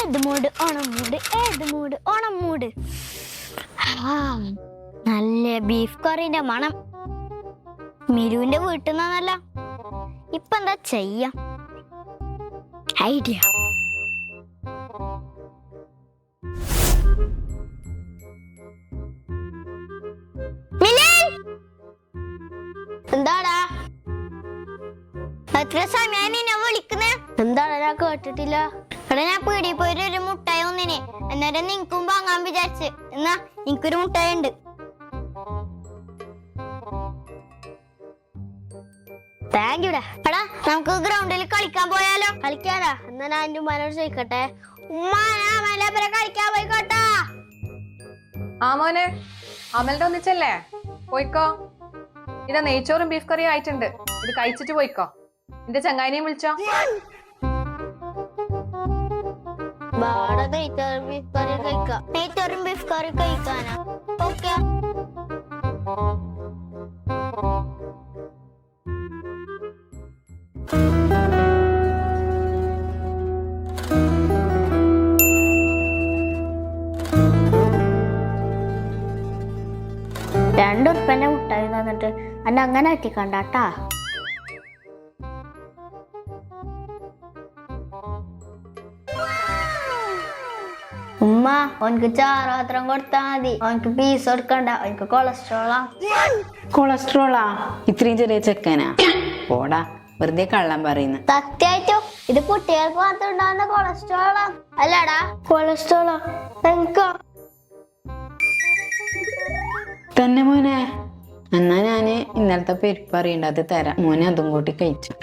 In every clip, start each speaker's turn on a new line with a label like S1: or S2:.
S1: ഏത് മൂട് ഓണം മൂട് ഏത് മൂട് ഓണം മൂട്. നല്ല ബീഫ് കറിന്റെ മണം മിരുവിന്റെ വീട്ടിൽ നിന്നല്ല. ഇപ്പൊ എന്താ ചെയ്യാ? ഐഡിയ. എന്താടാ എത്ര സമയം നിന്നെ വിളിക്കുന്നേ? എന്താടാ ഞാൻ കേട്ടിട്ടില്ല. എടാ ഞാൻ പീടിയിൽ പോയിട്ട് ഒരു മുട്ടായി ഒന്നിനെ അന്നേരം നിനക്കും വാങ്ങാൻ വിചാരിച്ച്. എന്നാ എനിക്കൊരു മുട്ടായി ഉണ്ട്. താങ്ക് യുടാ. എടാ നമുക്ക് ഗ്രൗണ്ടിൽ കളിക്കാൻ പോയാലോ? കളിക്കാടാ. എന്നാ ഞാൻ എന്റെ ഉമ്മാനോട് ചോദിക്കട്ടെ. ഉമ്മ ഞാൻ മലപ്പുറം കളിക്കാൻ പോയിക്കോട്ടാ.
S2: ആ മോനെ, അമലിന്റെ ഒന്നിച്ചല്ലേ? പോയിക്കോ. ഇതാ നെയ്ച്ചോറും ബീഫ് കറിയും ആയിട്ടുണ്ട്. ഇത് കഴിച്ചിട്ട് പോയിക്കോ. എന്റെ ചങ്ങായിനെയും വിളിച്ചോ.
S1: നെയ്ച്ചോറും ബീഫ് കറി കഴിക്കാനാ? ഓക്കെ. ₹2 മുട്ടായി തന്നിട്ട് അന്നെ അങ്ങനെ അറ്റിക്കണ്ടാട്ടാ. ഉമ്മ ഓനക്ക് ചാറ് മാത്രം കൊടുത്താ മതി. ഓനക്ക് പീസ് കൊടുക്കണ്ട. ഓനക്ക് കൊളസ്ട്രോളാ.
S3: കൊളസ്ട്രോളാ? ഇത്രയും ചെറിയ ചെക്കനാ? പോടാ, വെറുതെ കള്ളം പറയുന്നു.
S1: സത്യായിട്ടോ ഇത് കുട്ടികൾക്ക് മാത്രം ഉണ്ടാകുന്ന കൊളസ്ട്രോളാ. അല്ലടാ കൊളസ്ട്രോളാ എനിക്കോ?
S3: തന്നെ മോനെ, എന്നാ ഞാന് ഇന്നലത്തെ പരിപ്പ് അറിയണ്ട അത് തരാം. മോനെ അതും കൂട്ടി കഴിച്ചു.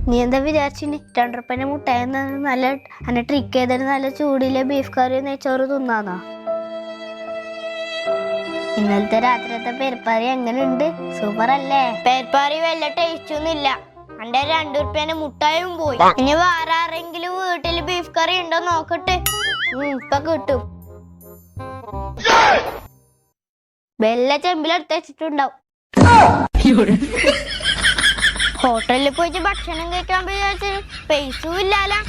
S1: നീ എന്താ വിചാരിച്ചിന്? ₹2 മുട്ടായി നല്ല അന്നെ ട്രിക്ക് ചെയ്തിട്ട് നല്ല ചൂടിലെ ബീഫ് കറി നെയ്ച്ചോറ് തിന്നാന്നാ? ഇന്നലത്തെ രാത്രിയത്തെ പെരുപ്പാറി എങ്ങനെയുണ്ട്? സൂപ്പർ അല്ലേ? പെരുപ്പാറി വല്ല ടേസ്റ്റൊന്നുമില്ല. എന്റെ ₹2 മുട്ടായും പോയി. ഇനി വേറെ ആരെങ്കിലും വീട്ടില് ബീഫ് കറി ഉണ്ടോ നോക്കട്ടെ. ഇപ്പൊ കിട്ടും. വെല്ല ചെമ്പിലെടുത്ത് വെച്ചിട്ടുണ്ടാവും. ഹോട്ടലിൽ പോയിട്ട് ഭക്ഷണം കഴിക്കാൻ വിചാരിച്ചു പൈസയും ഇല്ലാലോ.